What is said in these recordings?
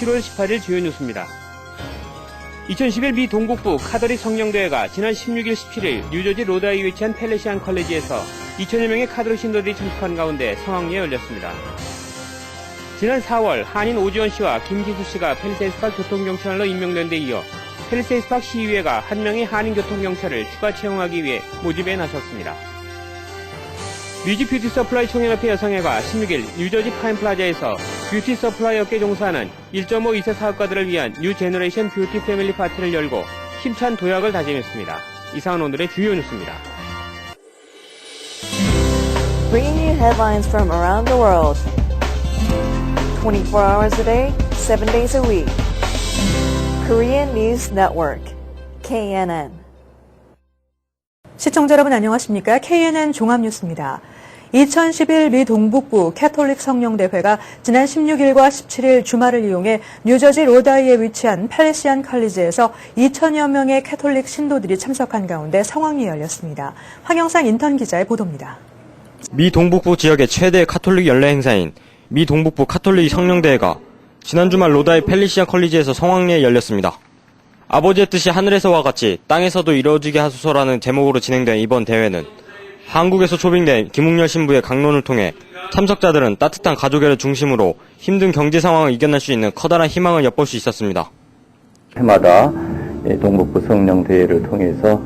7월 18일 주요 뉴스입니다. 2011 미 동북부 카톨릭 성령대회가 지난 16일 17일 뉴저지 로드아이에 위치한 펠레시안 컬리지에서 2천여 명의 카톨릭 신도들이 참석한 가운데 성황리에 열렸습니다. 지난 4월 한인 오지원 씨와 김기수 씨가 펠리세이스팍 교통경찰로 임명된 데 이어 펠리세이스팍 시의회가 한 명의 한인 교통경찰을 추가 채용하기 위해 모집에 나섰습니다. 뮤직 뷰티 서플라이 총연합회 여성회가 16일 뉴저지 파인플라자에서 뷰티 서플라이 업계 종사하는 1.5 2세 사업가들을 위한 뉴 제너레이션 뷰티 패밀리 파티를 열고 힘찬 도약을 다짐했습니다. 이상은 오늘의 주요 뉴스입니다. Bringing you headlines from around the world. 24 hours a day, 7 days a week. Korean News Network, KNN. 시청자 여러분 안녕하십니까? KNN 종합뉴스입니다. 2011 미 동북부 캐톨릭 성령대회가 지난 16일과 17일 주말을 이용해 뉴저지 로드아이에 위치한 펠리시안 컬리지에서 2천여 명의 캐톨릭 신도들이 참석한 가운데 성황리에 열렸습니다. 황영상 인턴 기자의 보도입니다. 미 동북부 지역의 최대 카톨릭 연례 행사인 미 동북부 카톨릭 성령대회가 지난 주말 로드아이 펠리시안 컬리지에서 성황리에 열렸습니다. 아버지의 뜻이 하늘에서와 같이 땅에서도 이루어지게 하소서라는 제목으로 진행된 이번 대회는 한국에서 초빙된 김웅열 신부의 강론을 통해 참석자들은 따뜻한 가족애를 중심으로 힘든 경제 상황을 이겨낼 수 있는 커다란 희망을 엿볼 수 있었습니다. 해마다 동북부 성령대회를 통해서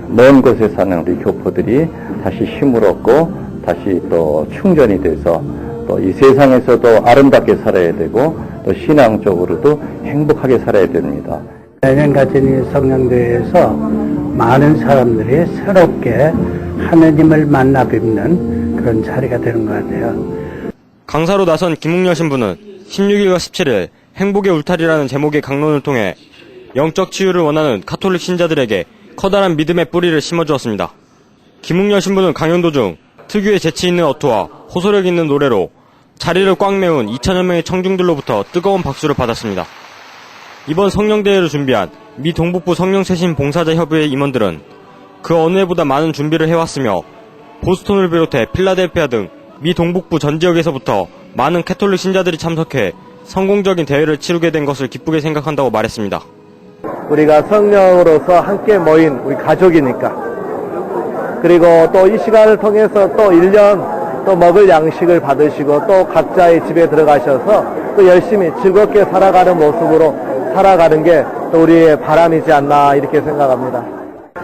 먼 곳에 사는 우리 교포들이 다시 힘을 얻고 다시 또 충전이 돼서 또 이 세상에서도 아름답게 살아야 되고 또 신앙적으로도 행복하게 살아야 됩니다. 매년 같은 이 성령대회에서 많은 사람들이 새롭게 하느님을 만나 뵙는 그런 자리가 되는 것 같아요. 강사로 나선 김웅열 신부는 16일과 17일 행복의 울타리라는 제목의 강론을 통해 영적 치유를 원하는 카톨릭 신자들에게 커다란 믿음의 뿌리를 심어주었습니다. 김웅열 신부는 강연 도중 특유의 재치 있는 어투와 호소력 있는 노래로 자리를 꽉 메운 2천여 명의 청중들로부터 뜨거운 박수를 받았습니다. 이번 성령대회를 준비한 미 동북부 성령세신 봉사자 협의회 임원들은 그 어느 해보다 많은 준비를 해왔으며 보스턴을 비롯해 필라델피아 등 미 동북부 전 지역에서부터 많은 캐톨릭 신자들이 참석해 성공적인 대회를 치르게 된 것을 기쁘게 생각한다고 말했습니다. 우리가 성령으로서 함께 모인 우리 가족이니까, 그리고 또 이 시간을 통해서 또 1년 또 먹을 양식을 받으시고 또 각자의 집에 들어가셔서 또 열심히 즐겁게 살아가는 모습으로 살아가는 게 또 우리의 바람이지 않나 이렇게 생각합니다.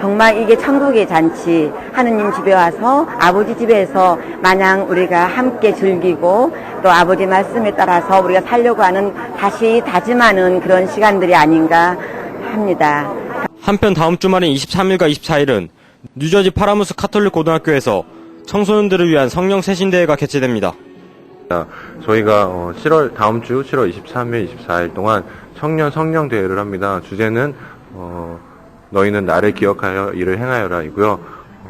정말 이게 천국의 잔치, 하느님 집에 와서 아버지 집에서 마냥 우리가 함께 즐기고 또 아버지 말씀에 따라서 우리가 살려고 하는 다시 다짐하는 그런 시간들이 아닌가 합니다. 한편 다음 주말인 23일과 24일은 뉴저지 파라무스 카톨릭 고등학교에서 청소년들을 위한 성령 세신대회가 개최됩니다. 저희가 다음 주 7월 23일, 24일 동안 청년 성령 대회를 합니다. 주제는 너희는 나를 기억하여 일을 행하여라이고요.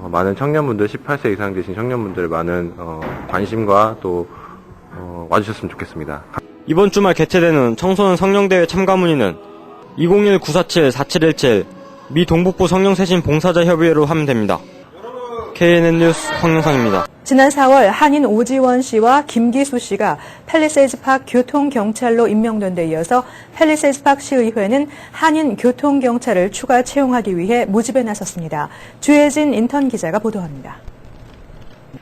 많은 청년분들, 18세 이상 되신 청년분들 많은 관심과 또 와주셨으면 좋겠습니다. 이번 주말 개최되는 청소년 성령대회 참가 문의는 201-947-4717 미 동북부 성령세신 봉사자 협의회로 하면 됩니다. KNN 뉴스 황영상입니다. 지난 4월 한인 오지원 씨와 김기수 씨가 펠리세이즈팍 교통경찰로 임명된 데 이어서 펠리세이즈팍 시의회는 한인 교통경찰을 추가 채용하기 위해 모집에 나섰습니다. 주혜진 인턴 기자가 보도합니다.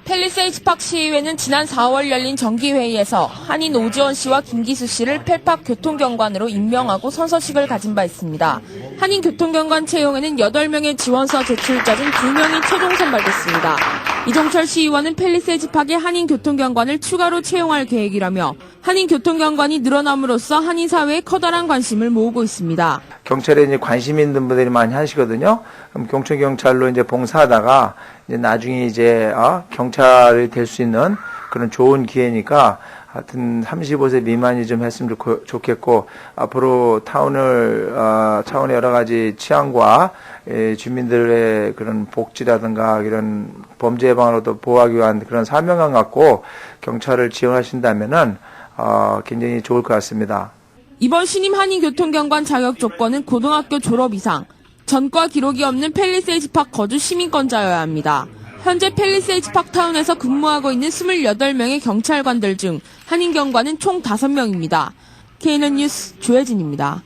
펠리세이즈팍 시의회는 지난 4월 열린 정기회의에서 한인 오지원 씨와 김기수 씨를 펠팍 교통경관으로 임명하고 선서식을 가진 바 있습니다. 한인 교통경관 채용에는 8명의 지원서 제출자중 2명이 최종 선발됐습니다. 이종철 시의원은 펠리세이즈팍의 한인 교통경관을 추가로 채용할 계획이라며 한인 교통경관이 늘어남으로써 한인 사회에 커다란 관심을 모으고 있습니다. 경찰에 이제 관심 있는 분들이 많이 하시거든요. 그럼 경찰로 이제 봉사하다가 이제 나중에 이제 경찰이 될 수 있는 그런 좋은 기회니까 하여튼 35세 미만이 좀 했으면 좋겠고, 앞으로 차원의 여러 가지 치안과 주민들의 그런 복지라든가 이런 범죄 예방으로도 보호하기 위한 그런 사명감 갖고 경찰을 지원하신다면은 굉장히 좋을 것 같습니다. 이번 신임 한인 교통경관 자격 조건은 고등학교 졸업 이상, 전과 기록이 없는 펠리세이즈팍 거주 시민권자여야 합니다. 현재 펠리세이즈팍 타운에서 근무하고 있는 28명의 경찰관들 중 한인 경관은 총 5명입니다. KNN 뉴스 조혜진입니다.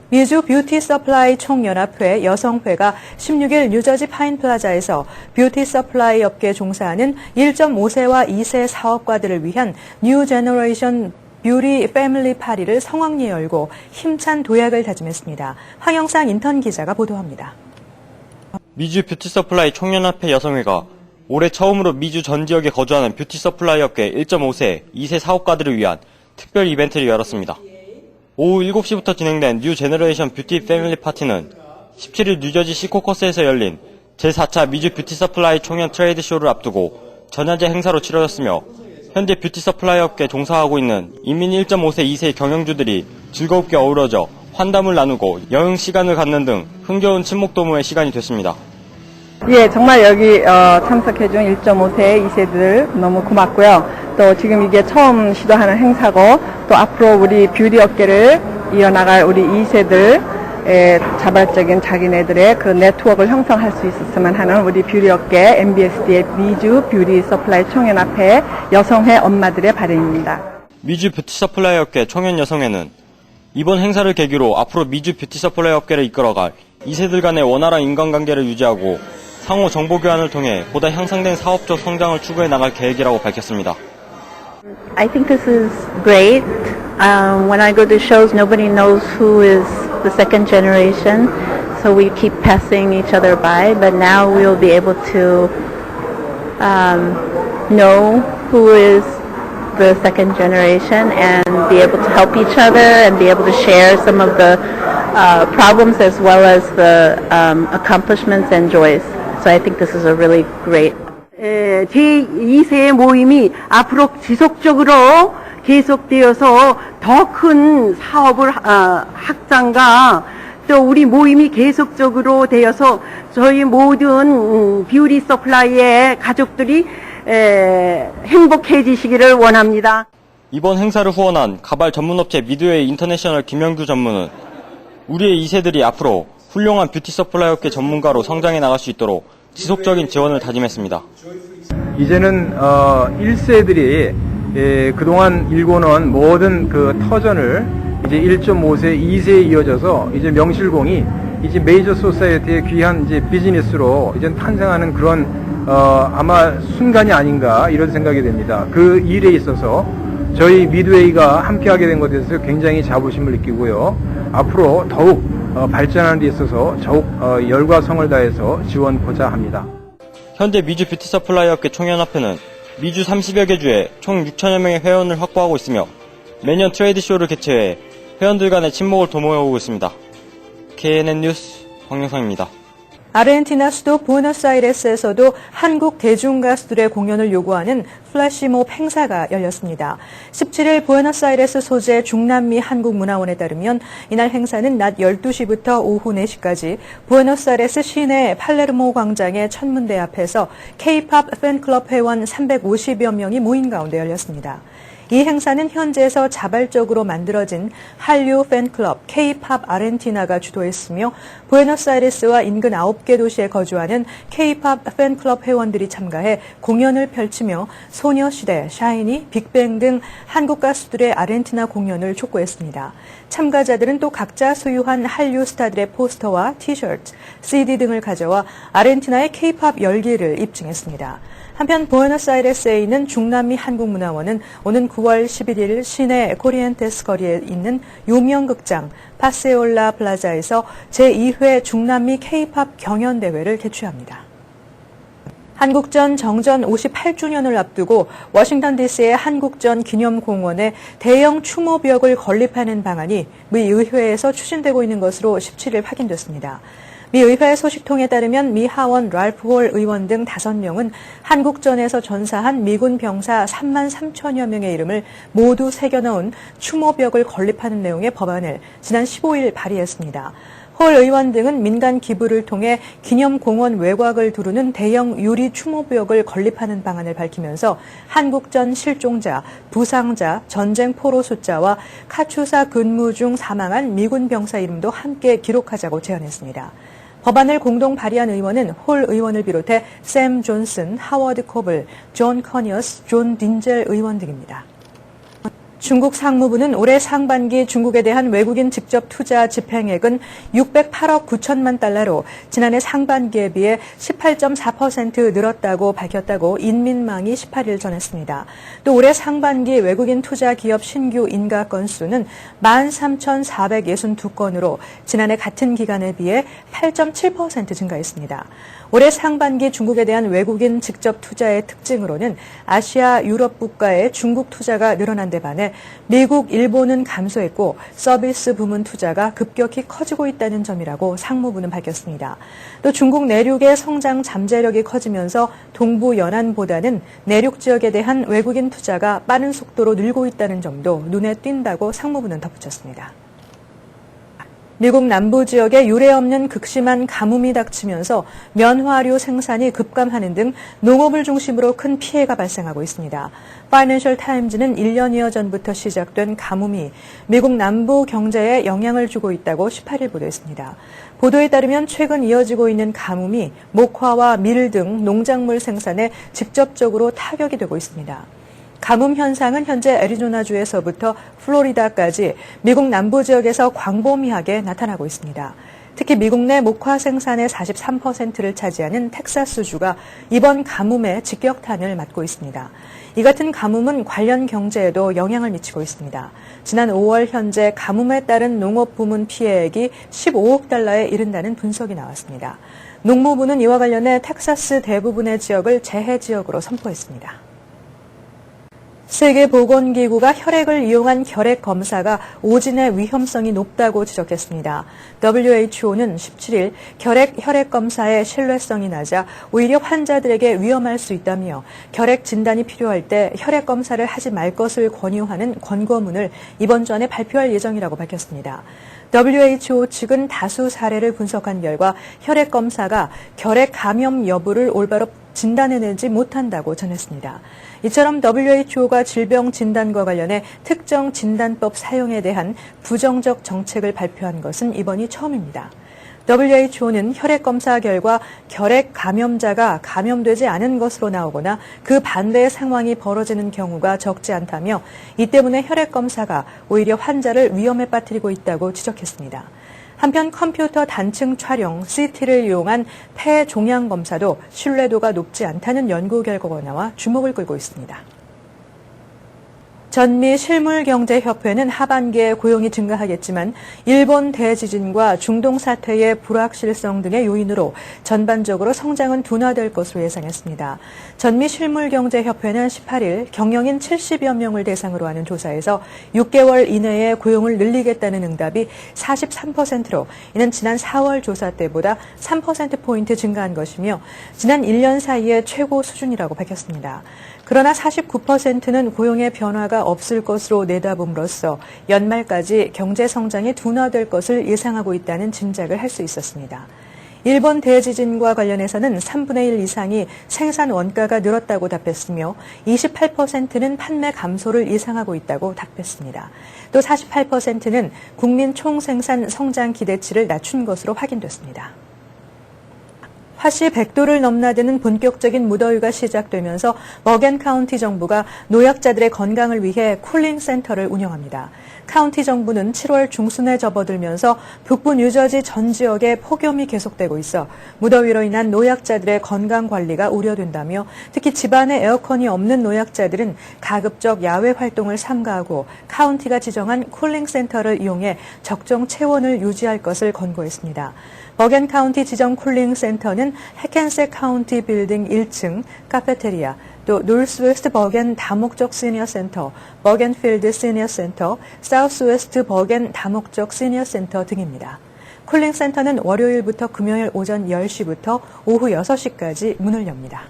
미주 뷰티 서플라이 총연합회 여성회가 16일 뉴저지 파인플라자에서 뷰티 서플라이 업계에 종사하는 1.5세와 2세 사업가들을 위한 뉴 제너레이션 뷰티 패밀리 파리를 성황리에 열고 힘찬 도약을 다짐했습니다. 황영상 인턴 기자가 보도합니다. 미주 뷰티 서플라이 총연합회 여성회가 올해 처음으로 미주 전 지역에 거주하는 뷰티 서플라이 업계 1.5세, 2세 사업가들을 위한 특별 이벤트를 열었습니다. 오후 7시부터 진행된 뉴 제너레이션 뷰티 패밀리 파티는 17일 뉴저지 시코커스에서 열린 제4차 미주 뷰티 서플라이 총연 트레이드 쇼를 앞두고 전야제 행사로 치러졌으며 현재 뷰티 서플라이 업계에 종사하고 있는 이민 1.5세, 2세 경영주들이 즐겁게 어우러져 환담을 나누고 여행 시간을 갖는 등 흥겨운 친목 도모의 시간이 됐습니다. 예, 정말 여기 참석해준 1.5세, 2세들 너무 고맙고요. 또 지금 이게 처음 시도하는 행사고 또 앞으로 우리 뷰티 업계를 이어나갈 우리 2세들의 자발적인 자기네들의 그 네트워크를 형성할 수 있었으면 하는 우리 뷰티 업계 MBSD의 미주 뷰티 서플라이 총연합회 여성회 엄마들의 바람입니다. 미주 뷰티 서플라이 업계 총연 여성회는 이번 행사를 계기로 앞으로 미주 뷰티 서플라이 업계를 이끌어갈 2세들 간의 원활한 인간관계를 유지하고 상호 정보 교환을 통해 보다 향상된 사업적 성장을 추구해 나갈 계획이라고 밝혔습니다. I think this is great. When I go to shows, nobody knows who is the second generation, so we keep passing each other by. But now we'll be able to know who is the second generation and be able to help each other and be able to share some of the problems as well as the accomplishments and joys. So I think this is a really great. 제2세 모임이 앞으로 지속적으로 계속되어서 더 큰 사업을 확장과 또 우리 모임이 계속적으로 되어서 저희 모든 뷰티 서플라이의 가족들이 행복해지시기를 원합니다. 이번 행사를 후원한 가발 전문업체 미드웨이 인터내셔널 김영규 전무는 우리의 2세들이 앞으로 훌륭한 뷰티 서플라이 업계 전문가로 성장해 나갈 수 있도록 지속적인 지원을 다짐했습니다. 이제는 1세들이 그동안 일궈놓은 모든 그 터전을 이제 1.5세, 2세에 이어져서 이제 명실공히 이제 메이저 소사이어티의 귀한 이제 비즈니스로 이제 탄생하는 그런 아마 순간이 아닌가 이런 생각이 됩니다. 그 일에 있어서 저희 미드웨이가 함께하게 된 것에 대해서 굉장히 자부심을 느끼고요. 앞으로 더욱 발전하는 데 있어서 더욱 열과 성을 다해서 지원하고자 합니다. 현재 미주 뷰티 서플라이 업계 총연합회는 미주 30여 개 주에 총 6천여 명의 회원을 확보하고 있으며 매년 트레이드 쇼를 개최해 회원들 간의 친목을 도모해오고 있습니다. KNN 뉴스 황영상입니다. 아르헨티나 수도 부에노스아이레스에서도 한국 대중가수들의 공연을 요구하는 플래시몹 행사가 열렸습니다. 17일 부에노스아이레스 소재 중남미 한국문화원에 따르면 이날 행사는 낮 12시부터 오후 4시까지 부에노스아이레스 시내 팔레르모 광장의 천문대 앞에서 K-팝 팬클럽 회원 350여 명이 모인 가운데 열렸습니다. 이 행사는 현지에서 자발적으로 만들어진 한류 팬클럽 K-팝 아르헨티나가 주도했으며 부에노스아이레스와 인근 9개 도시에 거주하는 K-팝 팬클럽 회원들이 참가해 공연을 펼치며 소녀시대, 샤이니, 빅뱅 등 한국 가수들의 아르헨티나 공연을 촉구했습니다. 참가자들은 또 각자 소유한 한류 스타들의 포스터와 티셔츠, CD 등을 가져와 아르헨티나의 K-팝 열기를 입증했습니다. 한편 부에노스아이레스에 있는 중남미 한국문화원은 오는 9월 11일 시내 코리엔테스 거리에 있는 유명극장 파세올라 플라자에서 제2회 중남미 K-팝 경연대회를 개최합니다. 한국전 정전 58주년을 앞두고 워싱턴 DC의 한국전 기념공원에 대형 추모벽을 건립하는 방안이 미 의회에서 추진되고 있는 것으로 17일 확인됐습니다. 미 의회 소식통에 따르면 미 하원 랄프 홀 의원 등 5명은 한국전에서 전사한 미군 병사 3만 3천여 명의 이름을 모두 새겨넣은 추모벽을 건립하는 내용의 법안을 지난 15일 발의했습니다. 홀 의원 등은 민간 기부를 통해 기념공원 외곽을 두르는 대형 유리 추모벽을 건립하는 방안을 밝히면서 한국전 실종자, 부상자, 전쟁 포로 숫자와 카투사 근무 중 사망한 미군 병사 이름도 함께 기록하자고 제안했습니다. 법안을 공동 발의한 의원은 홀 의원을 비롯해 샘 존슨, 하워드 코블, 존 커니어스, 존 딘젤 의원 등입니다. 중국 상무부는 올해 상반기 중국에 대한 외국인 직접 투자 집행액은 608억 9천만 달러로 지난해 상반기에 비해 18.4% 늘었다고 밝혔다고 인민망이 18일 전했습니다. 또 올해 상반기 외국인 투자 기업 신규 인가 건수는 13,462건으로 지난해 같은 기간에 비해 8.7% 증가했습니다. 올해 상반기 중국에 대한 외국인 직접 투자의 특징으로는 아시아, 유럽 국가의 중국 투자가 늘어난 데 반해 미국, 일본은 감소했고 서비스 부문 투자가 급격히 커지고 있다는 점이라고 상무부는 밝혔습니다. 또 중국 내륙의 성장 잠재력이 커지면서 동부 연안보다는 내륙 지역에 대한 외국인 투자가 빠른 속도로 늘고 있다는 점도 눈에 띈다고 상무부는 덧붙였습니다. 미국 남부 지역에 유례 없는 극심한 가뭄이 닥치면서 면화류 생산이 급감하는 등 농업을 중심으로 큰 피해가 발생하고 있습니다. 파이낸셜 타임즈는 1년여 전부터 시작된 가뭄이 미국 남부 경제에 영향을 주고 있다고 18일 보도했습니다. 보도에 따르면 최근 이어지고 있는 가뭄이 목화와 밀 등 농작물 생산에 직접적으로 타격이 되고 있습니다. 가뭄 현상은 현재 애리조나주에서부터 플로리다까지 미국 남부 지역에서 광범위하게 나타나고 있습니다. 특히 미국 내 목화 생산의 43%를 차지하는 텍사스주가 이번 가뭄의 직격탄을 맞고 있습니다. 이 같은 가뭄은 관련 경제에도 영향을 미치고 있습니다. 지난 5월 현재 가뭄에 따른 농업 부문 피해액이 15억 달러에 이른다는 분석이 나왔습니다. 농무부는 이와 관련해 텍사스 대부분의 지역을 재해 지역으로 선포했습니다. 세계보건기구가 혈액을 이용한 결핵 검사가 오진의 위험성이 높다고 지적했습니다. WHO는 17일 혈액 검사의 신뢰성이 낮아 오히려 환자들에게 위험할 수 있다며 결핵 진단이 필요할 때 혈액 검사를 하지 말 것을 권유하는 권고문을 이번 주 안에 발표할 예정이라고 밝혔습니다. WHO 측은 다수 사례를 분석한 결과 혈액 검사가 결핵 감염 여부를 올바로 진단해내지 못한다고 전했습니다. 이처럼 WHO가 질병 진단과 관련해 특정 진단법 사용에 대한 부정적 정책을 발표한 것은 이번이 처음입니다. WHO는 혈액 검사 결과 결핵 감염자가 감염되지 않은 것으로 나오거나 그 반대의 상황이 벌어지는 경우가 적지 않다며 이 때문에 혈액 검사가 오히려 환자를 위험에 빠뜨리고 있다고 지적했습니다. 한편 컴퓨터 단층 촬영 CT를 이용한 폐 종양 검사도 신뢰도가 높지 않다는 연구 결과가 나와 주목을 끌고 있습니다. 전미실물경제협회는 하반기에 고용이 증가하겠지만 일본 대지진과 중동 사태의 불확실성 등의 요인으로 전반적으로 성장은 둔화될 것으로 예상했습니다. 전미실물경제협회는 18일 경영인 70여 명을 대상으로 하는 조사에서 6개월 이내에 고용을 늘리겠다는 응답이 43%로 이는 지난 4월 조사 때보다 3%포인트 증가한 것이며 지난 1년 사이의 최고 수준이라고 밝혔습니다. 그러나 49%는 고용의 변화가 없을 것으로 내다봄으로써 연말까지 경제 성장이 둔화될 것을 예상하고 있다는 짐작을 할 수 있었습니다. 일본 대지진과 관련해서는 3분의 1 이상이 생산 원가가 늘었다고 답했으며 28%는 판매 감소를 예상하고 있다고 답했습니다. 또 48%는 국민 총생산 성장 기대치를 낮춘 것으로 확인됐습니다. 화씨 100도를 넘나드는 본격적인 무더위가 시작되면서 머겐 카운티 정부가 노약자들의 건강을 위해 쿨링 센터를 운영합니다. 카운티 정부는 7월 중순에 접어들면서 북부 뉴저지 전 지역에 폭염이 계속되고 있어 무더위로 인한 노약자들의 건강 관리가 우려된다며 특히 집안에 에어컨이 없는 노약자들은 가급적 야외 활동을 삼가하고 카운티가 지정한 쿨링 센터를 이용해 적정 체온을 유지할 것을 권고했습니다. 버겐 카운티 지정 쿨링 센터는 해켄색 카운티 빌딩 1층 카페테리아, 또 노스웨스트 버겐 다목적 시니어 센터, 버겐필드 시니어 센터, 사우스웨스트 버겐 다목적 시니어 센터 등입니다. 쿨링 센터는 월요일부터 금요일 오전 10시부터 오후 6시까지 문을 엽니다.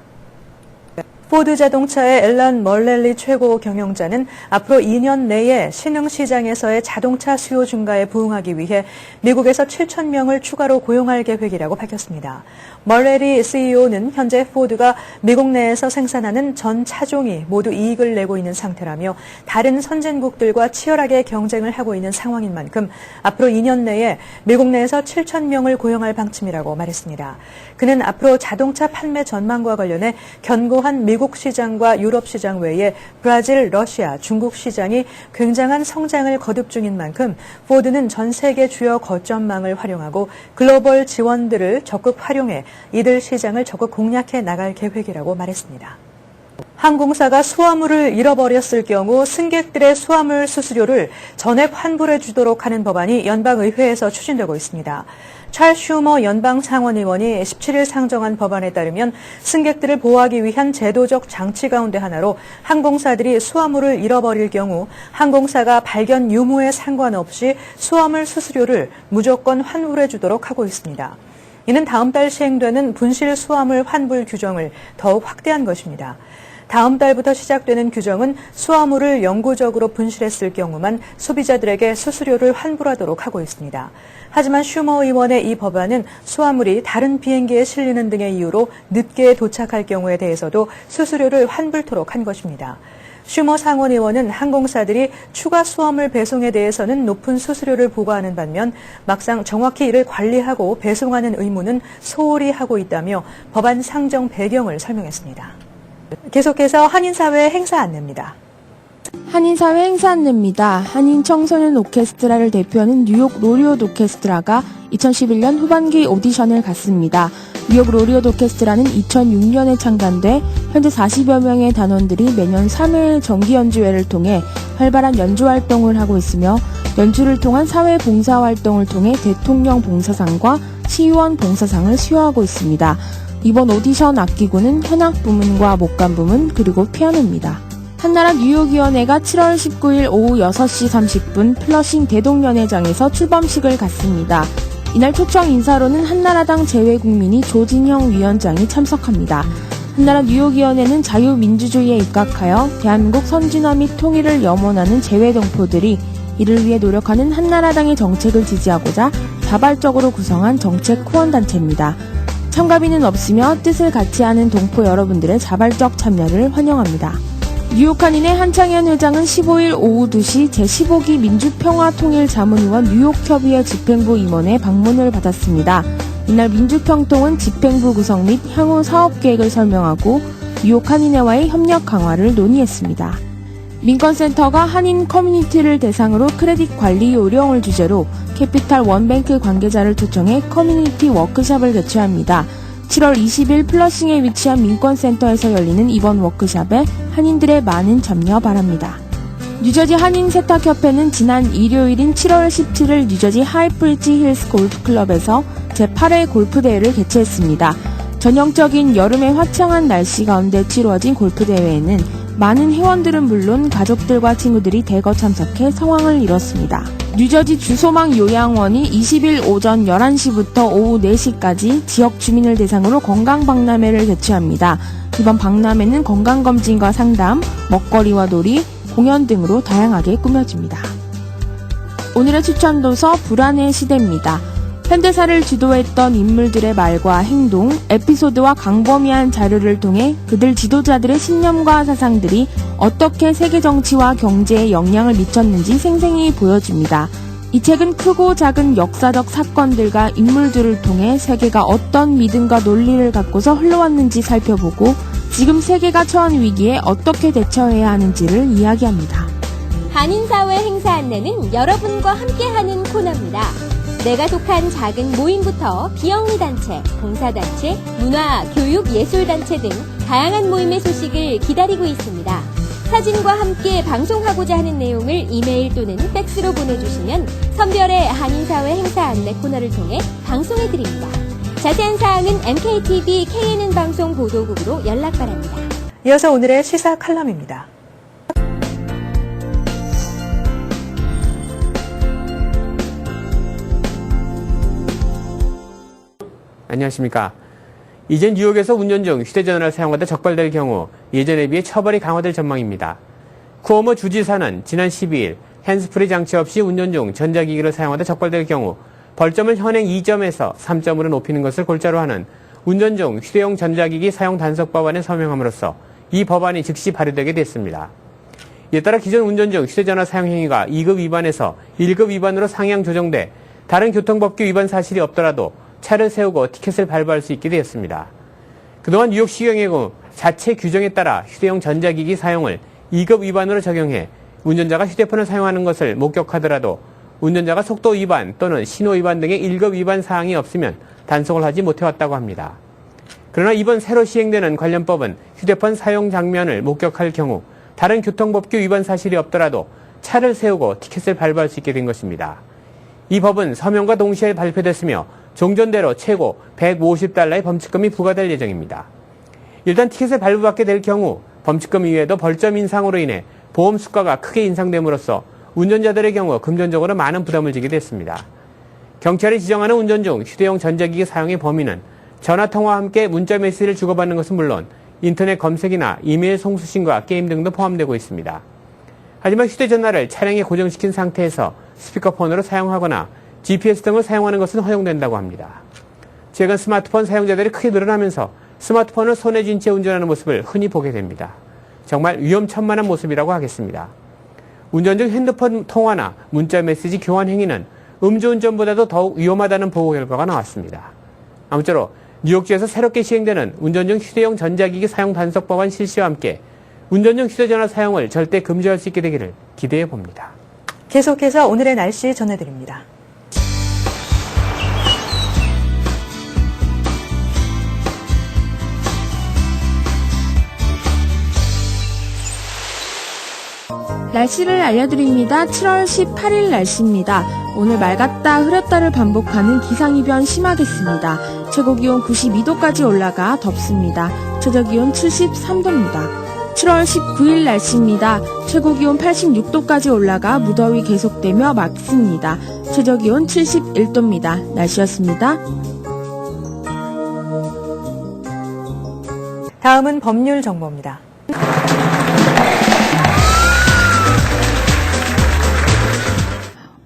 포드 자동차의 앨런 멀렐리 최고 경영자는 앞으로 2년 내에 신흥 시장에서의 자동차 수요 증가에 부응하기 위해 미국에서 7,000명을 추가로 고용할 계획이라고 밝혔습니다. 멀렐리 CEO는 현재 포드가 미국 내에서 생산하는 전 차종이 모두 이익을 내고 있는 상태라며 다른 선진국들과 치열하게 경쟁을 하고 있는 상황인 만큼 앞으로 2년 내에 미국 내에서 7,000명을 고용할 방침이라고 말했습니다. 그는 앞으로 자동차 판매 전망과 관련해 견고한 미국 미국 시장과 유럽 시장 외에 브라질, 러시아, 중국 시장이 굉장한 성장을 거듭 중인 만큼 포드는 전 세계 주요 거점망을 활용하고 글로벌 지원들을 적극 활용해 이들 시장을 적극 공략해 나갈 계획이라고 말했습니다. 항공사가 수화물을 잃어버렸을 경우 승객들의 수화물 수수료를 전액 환불해 주도록 하는 법안이 연방의회에서 추진되고 있습니다. 찰스 슈머 연방상원의원이 17일 상정한 법안에 따르면 승객들을 보호하기 위한 제도적 장치 가운데 하나로 항공사들이 수화물을 잃어버릴 경우 항공사가 발견 유무에 상관없이 수화물 수수료를 무조건 환불해 주도록 하고 있습니다. 이는 다음 달 시행되는 분실 수화물 환불 규정을 더욱 확대한 것입니다. 다음 달부터 시작되는 규정은 수화물을 영구적으로 분실했을 경우만 소비자들에게 수수료를 환불하도록 하고 있습니다. 하지만 슈머 의원의 이 법안은 수화물이 다른 비행기에 실리는 등의 이유로 늦게 도착할 경우에 대해서도 수수료를 환불토록 한 것입니다. 슈머 상원의원은 항공사들이 추가 수화물 배송에 대해서는 높은 수수료를 부과하는 반면 막상 정확히 이를 관리하고 배송하는 의무는 소홀히 하고 있다며 법안 상정 배경을 설명했습니다. 계속해서 한인사회 행사 안내입니다. 한인사회 행사 안내입니다. 한인 청소년 오케스트라를 대표하는 뉴욕 로리옷 오케스트라가 2011년 후반기 오디션을 갔습니다. 뉴욕 로리옷 오케스트라는 2006년에 창단돼 현재 40여 명의 단원들이 매년 3회 정기 연주회를 통해 활발한 연주 활동을 하고 있으며 연주를 통한 사회 봉사 활동을 통해 대통령 봉사상과 시의원 봉사상을 수여하고 있습니다. 이번 오디션 악기구는 현악 부문과 목관 부문 그리고 피아노입니다. 한나라 뉴욕위원회가 7월 19일 오후 6시 30분 플러싱 대동연회장에서 출범식을 갖습니다. 이날 초청 인사로는 한나라당 재외국민이 조진형 위원장이 참석합니다. 한나라 뉴욕위원회는 자유민주주의에 입각하여 대한민국 선진화 및 통일을 염원하는 재외동포들이 이를 위해 노력하는 한나라당의 정책을 지지하고자 자발적으로 구성한 정책 후원단체입니다. 참가비는 없으며 뜻을 같이 하는 동포 여러분들의 자발적 참여를 환영합니다. 뉴욕 한인의 한창현 회장은 15일 오후 2시 제15기 민주평화통일자문위원 뉴욕협의회 집행부 임원의 방문을 받았습니다. 이날 민주평통은 집행부 구성 및 향후 사업계획을 설명하고 뉴욕 한인회와의 협력 강화를 논의했습니다. 민권센터가 한인 커뮤니티를 대상으로 크레딧 관리 요령을 주제로 캐피탈 원뱅크 관계자를 초청해 커뮤니티 워크숍을 개최합니다. 7월 20일 플러싱에 위치한 민권센터에서 열리는 이번 워크숍에 한인들의 많은 참여 바랍니다. 뉴저지 한인세탁협회는 지난 일요일인 7월 17일 뉴저지 하이프리지 힐스 골프클럽에서 제8회 골프대회를 개최했습니다. 전형적인 여름의 화창한 날씨 가운데 치루어진 골프대회에는 많은 회원들은 물론 가족들과 친구들이 대거 참석해 성황을 이뤘습니다. 뉴저지 주소망 요양원이 20일 오전 11시부터 오후 4시까지 지역 주민을 대상으로 건강박람회를 개최합니다. 이번 박람회는 건강검진과 상담, 먹거리와 놀이, 공연 등으로 다양하게 꾸며집니다. 오늘의 추천도서 불안의 시대입니다. 현대사를 주도했던 인물들의 말과 행동, 에피소드와 광범위한 자료를 통해 그들 지도자들의 신념과 사상들이 어떻게 세계 정치와 경제에 영향을 미쳤는지 생생히 보여줍니다. 이 책은 크고 작은 역사적 사건들과 인물들을 통해 세계가 어떤 믿음과 논리를 갖고서 흘러왔는지 살펴보고 지금 세계가 처한 위기에 어떻게 대처해야 하는지를 이야기합니다. 한인사회 행사 안내는 여러분과 함께하는 코너입니다. 내가 속한 작은 모임부터 비영리 단체, 봉사단체, 문화, 교육, 예술단체 등 다양한 모임의 소식을 기다리고 있습니다. 사진과 함께 방송하고자 하는 내용을 이메일 또는 팩스로 보내주시면 선별의 한인사회 행사 안내 코너를 통해 방송해드립니다. 자세한 사항은 MKTV KNN 방송 보도국으로 연락 바랍니다. 이어서 오늘의 시사 칼럼입니다. 안녕하십니까. 이제 뉴욕에서 운전 중 휴대전화를 사용하다 적발될 경우 예전에 비해 처벌이 강화될 전망입니다. 쿠오모 주지사는 지난 12일 핸즈프리 장치 없이 운전 중 전자기기를 사용하다 적발될 경우 벌점을 현행 2점에서 3점으로 높이는 것을 골자로 하는 운전 중 휴대용 전자기기 사용 단속 법안에 서명함으로써 이 법안이 즉시 발의되게 됐습니다. 이에 따라 기존 운전 중 휴대전화 사용 행위가 2급 위반에서 1급 위반으로 상향 조정돼 다른 교통법규 위반 사실이 없더라도 차를 세우고 티켓을 발부할 수 있게 되었습니다. 그동안 뉴욕시경의 경우 자체 규정에 따라 휴대용 전자기기 사용을 2급 위반으로 적용해 운전자가 휴대폰을 사용하는 것을 목격하더라도 운전자가 속도 위반 또는 신호 위반 등의 1급 위반 사항이 없으면 단속을 하지 못해왔다고 합니다. 그러나 이번 새로 시행되는 관련법은 휴대폰 사용 장면을 목격할 경우 다른 교통법규 위반 사실이 없더라도 차를 세우고 티켓을 발부할 수 있게 된 것입니다. 이 법은 서명과 동시에 발표됐으며 종전대로 최고 150달러의 범칙금이 부과될 예정입니다. 일단 티켓을 발부받게 될 경우 범칙금 이외에도 벌점 인상으로 인해 보험 수가가 크게 인상됨으로써 운전자들의 경우 금전적으로 많은 부담을 지게 됐습니다. 경찰이 지정하는 운전 중 휴대용 전자기기 사용의 범위는 전화통화와 함께 문자 메시지를 주고받는 것은 물론 인터넷 검색이나 이메일 송수신과 게임 등도 포함되고 있습니다. 하지만 휴대전화를 차량에 고정시킨 상태에서 스피커폰으로 사용하거나 GPS 등을 사용하는 것은 허용된다고 합니다. 최근 스마트폰 사용자들이 크게 늘어나면서 스마트폰을 손에 쥔 채 운전하는 모습을 흔히 보게 됩니다. 정말 위험천만한 모습이라고 하겠습니다. 운전 중 핸드폰 통화나 문자 메시지 교환 행위는 음주운전보다도 더욱 위험하다는 보고 결과가 나왔습니다. 아무쪼록 뉴욕주에서 새롭게 시행되는 운전 중 휴대용 전자기기 사용 단속 법안 실시와 함께 운전 중 휴대전화 사용을 절대 금지할 수 있게 되기를 기대해 봅니다. 계속해서 오늘의 날씨 전해드립니다. 날씨를 알려드립니다. 7월 18일 날씨입니다. 오늘 맑았다 흐렸다를 반복하는 기상이변 심하겠습니다. 최고기온 92도까지 올라가 덥습니다. 최저기온 73도입니다. 7월 19일 날씨입니다. 최고기온 86도까지 올라가 무더위 계속되며 맑습니다. 최저기온 71도입니다. 날씨였습니다. 다음은 법률 정보입니다.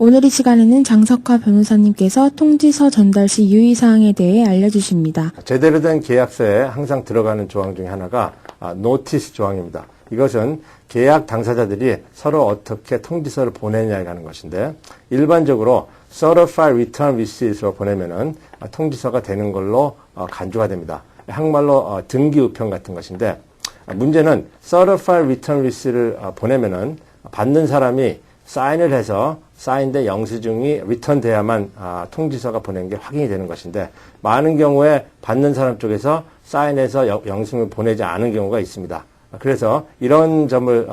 오늘 이 시간에는 장석화 변호사님께서 통지서 전달 시 유의사항에 대해 알려주십니다. 제대로 된 계약서에 항상 들어가는 조항 중에 하나가 노티스 조항입니다. 이것은 계약 당사자들이 서로 어떻게 통지서를 보내냐에 관한 것인데 일반적으로 Certified Return Receipt로 보내면은 통지서가 되는 걸로 간주가 됩니다. 한국말로 등기우편 같은 것인데 문제는 Certified Return Receipt를 보내면은 받는 사람이 사인을 해서 사인된 영수증이 리턴돼야만 통지서가 보낸 게 확인이 되는 것인데 많은 경우에 받는 사람 쪽에서 사인해서 영수증을 보내지 않은 경우가 있습니다. 그래서 이런 점을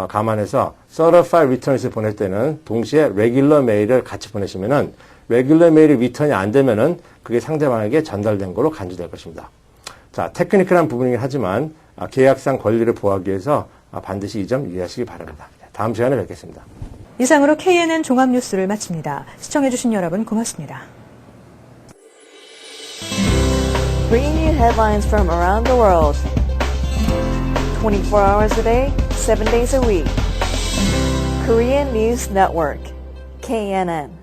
감안해서 Certified Return을 보낼 때는 동시에 Regular Mail을 같이 보내시면은 Regular Mail이 리턴이 안 되면은 그게 상대방에게 전달된 거로 간주될 것입니다. 자, 테크니컬한 부분이긴 하지만 계약상 권리를 보호하기 위해서 반드시 이 점 유의하시기 바랍니다. 다음 시간에 뵙겠습니다. 이상으로 KNN 종합뉴스를 마칩니다. 시청해주신 여러분 고맙습니다. Bringing you headlines from around the world. 24 hours a day, 7 days a week. Korean News Network, KNN.